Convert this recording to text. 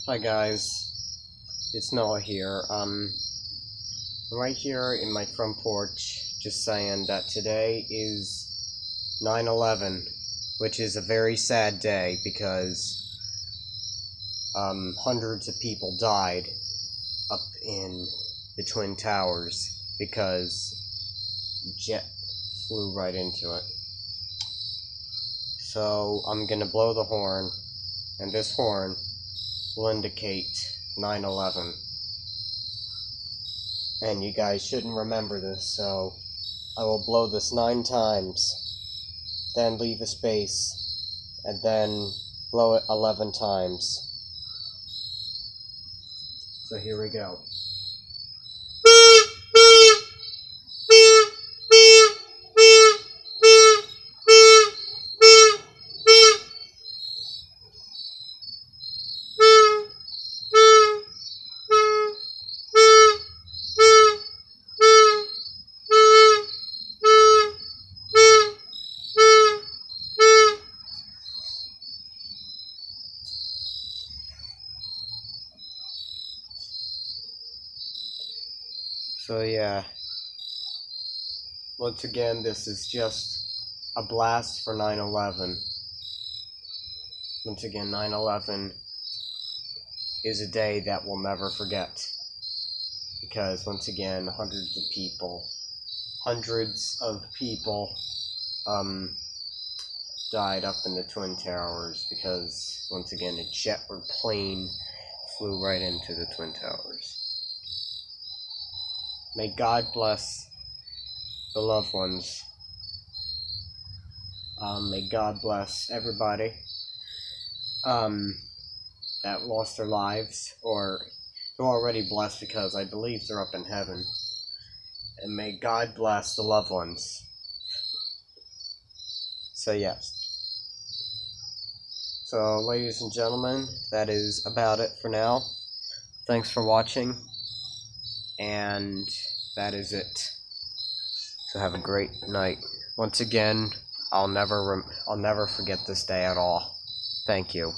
Hi guys, it's Noah here. Right here in my front porch, just saying that today is 9/11, which is a very sad day because hundreds of people died up in the Twin Towers because jet flew right into it. So I'm gonna blow the horn, and this horn will indicate 9/11. And you guys shouldn't remember this, so I will blow this 9 times, then leave a space, and then blow it 11 times. So here we go. So yeah, once again, this is just a blast for 9/11. Once again, 9/11 is a day that we'll never forget. Because once again, hundreds of people, died up in the Twin Towers because, once again, a jet or plane flew right into the Twin Towers. May God bless the loved ones. May God bless everybody that lost their lives, or who are already blessed because I believe they're up in heaven. And may God bless the loved ones. So yes. So ladies and gentlemen, that is about it for now. Thanks for watching, and that is it. So have a great night. Once again, I'll never forget this day at all. Thank you.